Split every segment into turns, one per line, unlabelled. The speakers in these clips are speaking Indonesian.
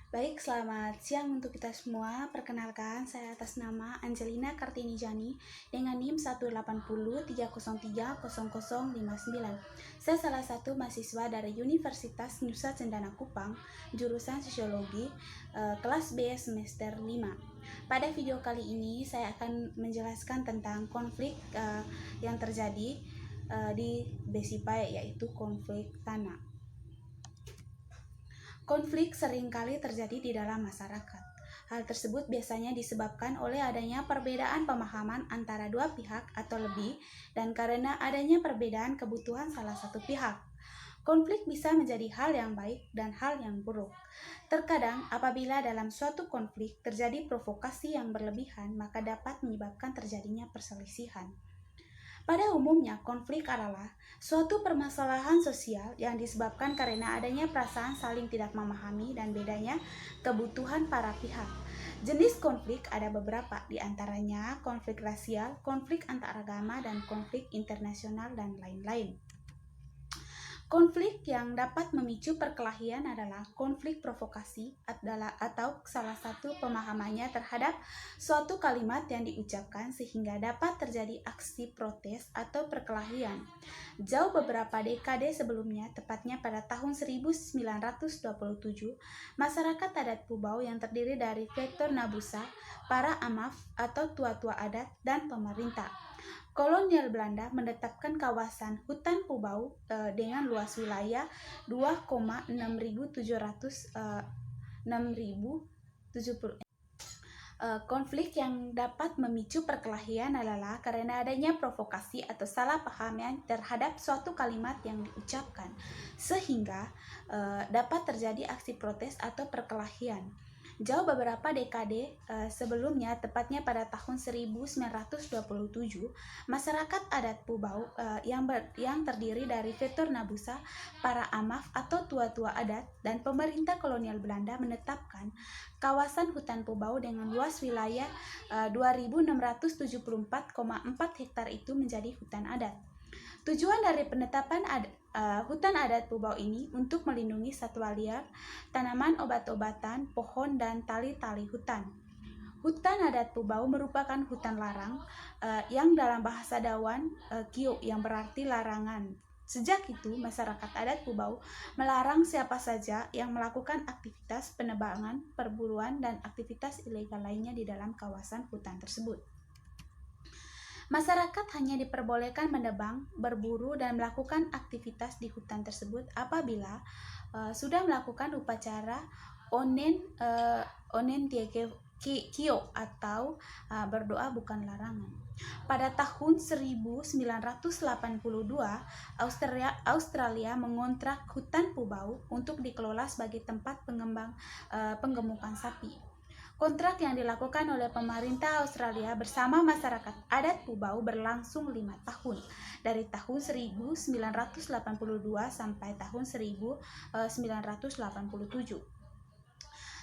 Baik, selamat siang untuk kita semua. Perkenalkan, saya atas nama Angelina Kartini Jani dengan NIM 18030300059. Saya salah satu mahasiswa dari Universitas Nusa Cendana Kupang, jurusan Sosiologi, kelas B semester 5. Pada video kali ini, saya akan menjelaskan tentang konflik yang terjadi di Besipai, yaitu konflik tanah. Konflik seringkali terjadi di dalam masyarakat. Hal tersebut biasanya disebabkan oleh adanya perbedaan pemahaman antara dua pihak atau lebih dan karena adanya perbedaan kebutuhan salah satu pihak. Konflik bisa menjadi hal yang baik dan hal yang buruk. Terkadang apabila dalam suatu konflik terjadi provokasi yang berlebihan, maka dapat menyebabkan terjadinya perselisihan. Pada umumnya, konflik adalah suatu permasalahan sosial yang disebabkan karena adanya perasaan saling tidak memahami dan bedanya kebutuhan para pihak. Jenis konflik ada beberapa, di antaranya konflik rasial, konflik antaragama, dan konflik internasional, dan lain-lain. Konflik yang dapat memicu perkelahian adalah konflik provokasi atau salah satu pemahamannya terhadap suatu kalimat yang diucapkan sehingga dapat terjadi aksi protes atau perkelahian. Jauh beberapa dekade sebelumnya, tepatnya pada tahun 1927, masyarakat adat Pubao yang terdiri dari Vektor Nabusa, para amaf atau tua-tua adat, dan pemerintah kolonial Belanda menetapkan kawasan hutan Pubao dengan luas wilayah 2,6770. Konflik yang dapat memicu perkelahian adalah karena adanya provokasi atau salah paham terhadap suatu kalimat yang diucapkan, sehingga dapat terjadi aksi protes atau perkelahian. Jauh beberapa dekade sebelumnya, tepatnya pada tahun 1927, masyarakat adat Pubao yang terdiri dari Vetor Nabusa, para amaf atau tua-tua adat, dan pemerintah kolonial Belanda menetapkan kawasan hutan Pubao dengan luas wilayah 2.674,4 hektar itu menjadi hutan adat. Tujuan dari penetapan hutan adat Pubao ini untuk melindungi satwa liar, tanaman obat-obatan, pohon, dan tali-tali hutan. Hutan adat Pubao merupakan hutan larang yang dalam bahasa Dawan Kio yang berarti larangan. Sejak itu, masyarakat adat Pubao melarang siapa saja yang melakukan aktivitas penebangan, perburuan, dan aktivitas ilegal lainnya di dalam kawasan hutan tersebut. Masyarakat hanya diperbolehkan menebang, berburu, dan melakukan aktivitas di hutan tersebut apabila sudah melakukan upacara onen kio atau berdoa bukan larangan. Pada tahun 1982, Australia mengontrak hutan Pubao untuk dikelola sebagai tempat penggemukan sapi. Kontrak yang dilakukan oleh pemerintah Australia bersama masyarakat adat Pubao berlangsung 5 tahun, dari tahun 1982 sampai tahun 1987.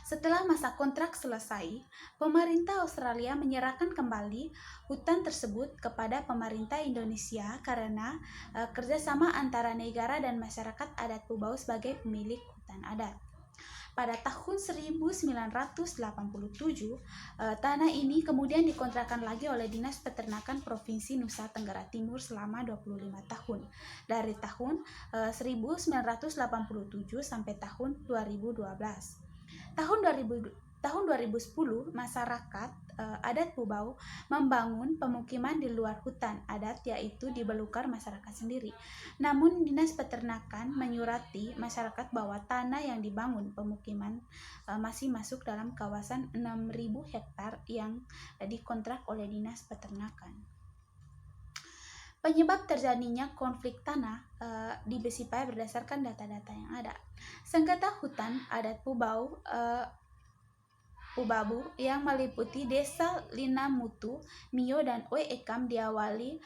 Setelah masa kontrak selesai, pemerintah Australia menyerahkan kembali hutan tersebut kepada pemerintah Indonesia karena kerjasama antara negara dan masyarakat adat Pubao sebagai pemilik hutan adat. Pada tahun 1987, tanah ini kemudian dikontrakkan lagi oleh Dinas Peternakan Provinsi Nusa Tenggara Timur selama 25 tahun, dari tahun 1987 sampai tahun 2012. Tahun 2010, masyarakat adat Pubao membangun pemukiman di luar hutan adat, yaitu di belukar masyarakat sendiri. Namun Dinas Peternakan menyurati masyarakat bahwa tanah yang dibangun pemukiman masih masuk dalam kawasan 6.000 hektar yang dikontrak oleh Dinas Peternakan. Penyebab terjadinya konflik tanah di Besipai berdasarkan data-data yang ada. Sengketa hutan adat Pubao Pubabu yang meliputi desa Linamutu, Mio, dan Oe Ekam diawali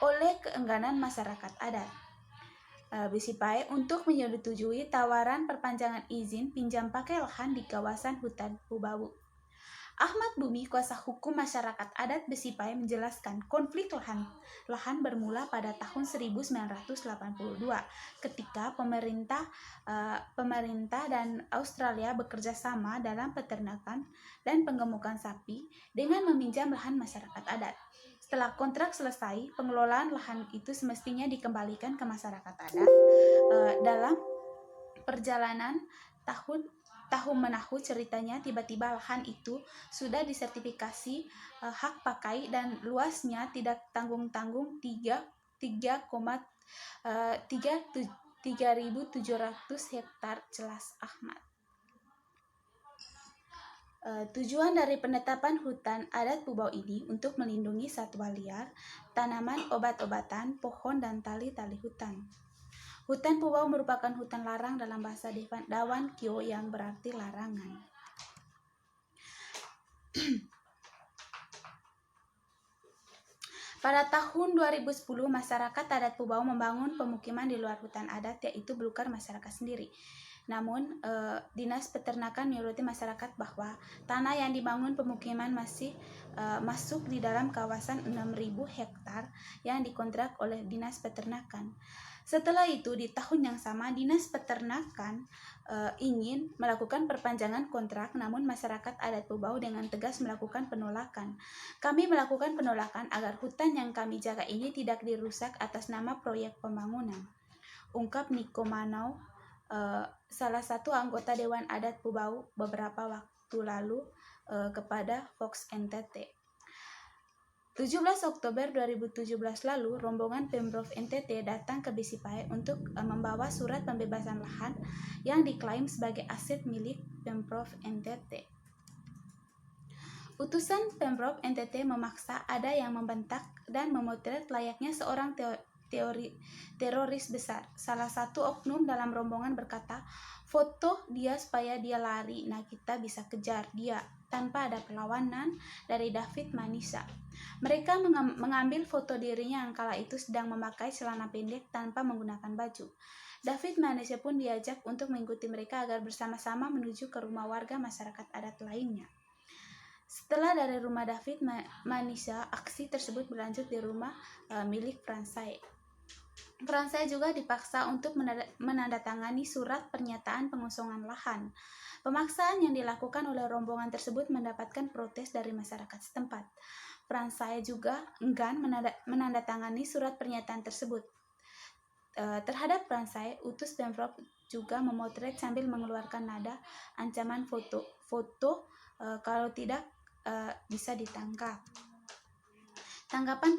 oleh keengganan masyarakat adat Besipai untuk menyetujui tawaran perpanjangan izin pinjam pakai lahan di kawasan hutan Pubabu. Ahmad Bumi, kuasa hukum masyarakat adat Besipai, menjelaskan konflik lahan bermula pada tahun 1982 ketika pemerintah dan Australia bekerja sama dalam peternakan dan penggemukan sapi dengan meminjam lahan masyarakat adat. Setelah kontrak selesai, pengelolaan lahan itu semestinya dikembalikan ke masyarakat adat. Dalam perjalanan tahun menahu ceritanya, tiba-tiba lahan itu sudah disertifikasi hak pakai dan luasnya tidak tanggung-tanggung 3.700 hektar, jelas Ahmad. Tujuan dari penetapan hutan adat Pubau ini untuk melindungi satwa liar, tanaman obat-obatan, pohon, dan tali-tali hutan. Hutan Pubau merupakan hutan larang dalam bahasa Dawan Kio yang berarti larangan. Pada tahun 2010, masyarakat adat Pubau membangun pemukiman di luar hutan adat, yaitu belukar masyarakat sendiri. Namun, Dinas Peternakan menyoroti masyarakat bahwa tanah yang dibangun pemukiman masih masuk di dalam kawasan 6.000 hektar yang dikontrak oleh Dinas Peternakan. Setelah itu, di tahun yang sama, Dinas Peternakan ingin melakukan perpanjangan kontrak, namun masyarakat adat Pubau dengan tegas melakukan penolakan. Kami melakukan penolakan agar hutan yang kami jaga ini tidak dirusak atas nama proyek pembangunan, ungkap Niko Manau, salah satu anggota Dewan Adat Pubau beberapa waktu lalu kepada Fox NTT. 17 Oktober 2017 lalu, rombongan Pemprov NTT datang ke Besipai untuk membawa surat pembebasan lahan yang diklaim sebagai aset milik Pemprov NTT. Utusan Pemprov NTT memaksa ada yang membentak dan memotret layaknya seorang teroris besar. Salah satu oknum dalam rombongan berkata, "Foto dia supaya dia lari, nah kita bisa kejar dia," tanpa ada perlawanan dari David Manisa. Mereka mengambil foto dirinya yang kala itu sedang memakai celana pendek tanpa menggunakan baju. David Manisa pun diajak untuk mengikuti mereka agar bersama-sama menuju ke rumah warga masyarakat adat lainnya. Setelah dari rumah David Manisa, aksi tersebut berlanjut di rumah milik Fransai. Fransai juga dipaksa untuk menandatangani surat pernyataan pengosongan lahan. Pemaksaan yang dilakukan oleh rombongan tersebut mendapatkan protes dari masyarakat setempat. Fransai juga enggan menandatangani surat pernyataan tersebut. Terhadap Fransai, utus Pemprov juga memotret sambil mengeluarkan nada ancaman foto kalau tidak bisa ditangkap. Tanggapan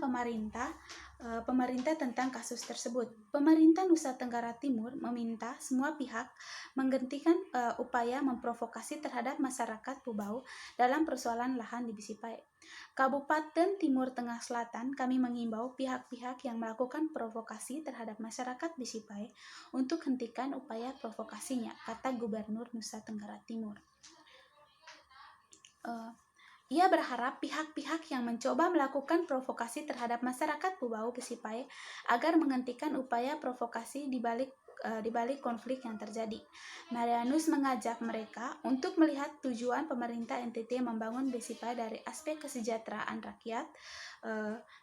pemerintah tentang kasus tersebut. Pemerintah Nusa Tenggara Timur meminta semua pihak menghentikan upaya memprovokasi terhadap masyarakat Pubau dalam persoalan lahan di Besipai. Kabupaten Timur Tengah Selatan, kami mengimbau pihak-pihak yang melakukan provokasi terhadap masyarakat Besipai untuk hentikan upaya provokasinya, kata Gubernur Nusa Tenggara Timur. Ia berharap pihak-pihak yang mencoba melakukan provokasi terhadap masyarakat Pubau Besipai agar menghentikan upaya provokasi di balik konflik yang terjadi. Marianus mengajak mereka untuk melihat tujuan pemerintah NTT membangun Besipai dari aspek kesejahteraan rakyat,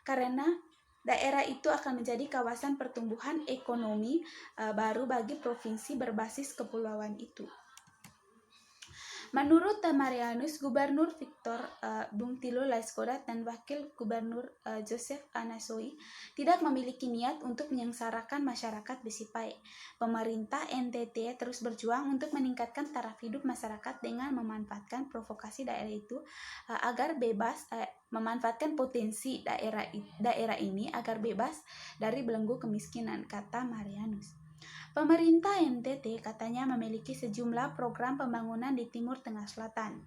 karena daerah itu akan menjadi kawasan pertumbuhan ekonomi baru bagi provinsi berbasis kepulauan itu. Menurut Marianus, Gubernur Victor Bungtilo Laiskodat dan Wakil Gubernur Joseph Anasoi tidak memiliki niat untuk menyengsarakan masyarakat Besipai. Pemerintah NTT terus berjuang untuk meningkatkan taraf hidup masyarakat dengan memanfaatkan provokasi daerah itu agar bebas, memanfaatkan potensi daerah ini agar bebas dari belenggu kemiskinan, kata Marianus. Pemerintah NTT katanya memiliki sejumlah program pembangunan di Timur Tengah Selatan.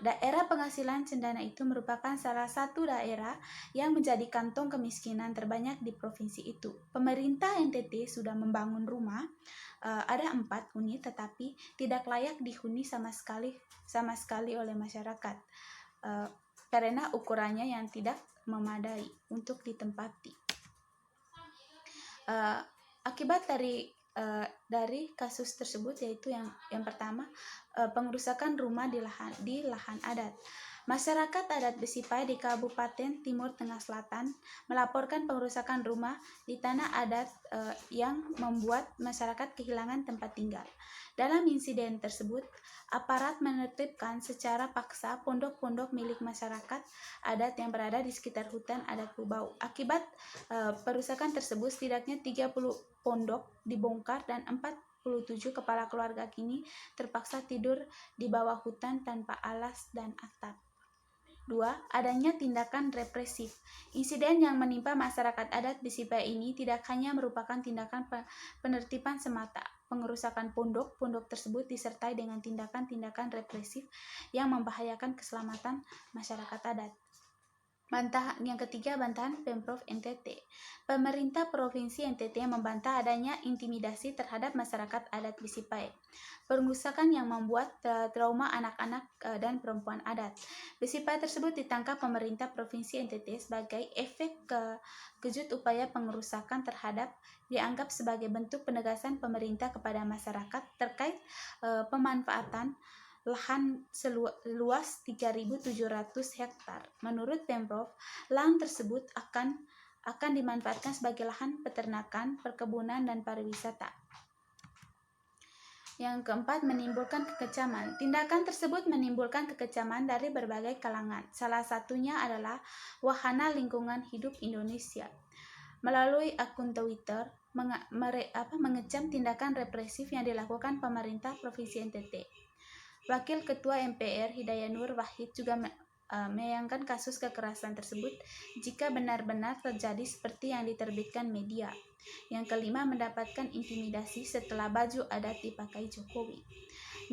Daerah penghasilan cendana itu merupakan salah satu daerah yang menjadi kantong kemiskinan terbanyak di provinsi itu. Pemerintah NTT sudah membangun rumah, ada 4 unit, tetapi tidak layak dihuni sama sekali oleh masyarakat karena ukurannya yang tidak memadai untuk ditempati. Akibat dari dari kasus tersebut, yaitu yang pertama, pengerusakan rumah di lahan adat. Masyarakat adat Besipai di Kabupaten Timur Tengah Selatan melaporkan pengerusakan rumah di tanah adat yang membuat masyarakat kehilangan tempat tinggal. Dalam insiden tersebut, aparat menertibkan secara paksa pondok-pondok milik masyarakat adat yang berada di sekitar hutan adat Bubau. Akibat perusakan tersebut, setidaknya 30 pondok dibongkar dan 47 kepala keluarga kini terpaksa tidur di bawah hutan tanpa alas dan atap. 2. Adanya tindakan represif. Insiden yang menimpa masyarakat adat Besipai ini tidak hanya merupakan tindakan penertiban semata. Pengerusakan pondok tersebut disertai dengan tindakan-tindakan represif yang membahayakan keselamatan masyarakat adat. Yang ketiga, bantahan Pemprov NTT. Pemerintah Provinsi NTT membantah adanya intimidasi terhadap masyarakat adat Besipai. Pengerusakan yang membuat trauma anak-anak dan perempuan adat. Besipai tersebut ditangkap pemerintah Provinsi NTT sebagai efek kejut upaya pengerusakan terhadap dianggap sebagai bentuk penegasan pemerintah kepada masyarakat terkait pemanfaatan lahan seluas 3.700 hektar. Menurut Pemprov, lahan tersebut akan dimanfaatkan sebagai lahan peternakan, perkebunan, dan pariwisata. Yang keempat, menimbulkan kekecaman. Tindakan tersebut menimbulkan kekecaman dari berbagai kalangan. Salah satunya adalah Wahana Lingkungan Hidup Indonesia. Melalui akun Twitter, mengecam tindakan represif yang dilakukan pemerintah Provinsi NTT. Wakil Ketua MPR Hidayanur Wahid juga menyayangkan kasus kekerasan tersebut jika benar-benar terjadi seperti yang diterbitkan media. Yang kelima, mendapatkan intimidasi setelah baju adat dipakai Jokowi.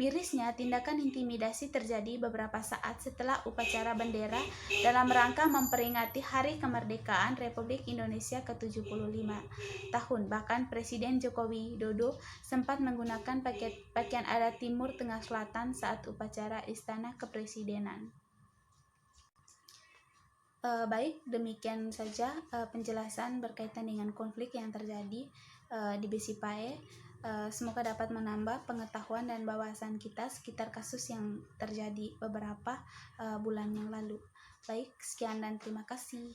Mirisnya, tindakan intimidasi terjadi beberapa saat setelah upacara bendera dalam rangka memperingati Hari Kemerdekaan Republik Indonesia ke-75 tahun. Bahkan Presiden Joko Widodo sempat menggunakan pakaian adat Timur Tengah Selatan saat upacara Istana Kepresidenan. Baik, demikian saja penjelasan berkaitan dengan konflik yang terjadi di Besipai. Semoga dapat menambah pengetahuan dan wawasan kita sekitar kasus yang terjadi beberapa bulan yang lalu. Baik, sekian dan terima kasih.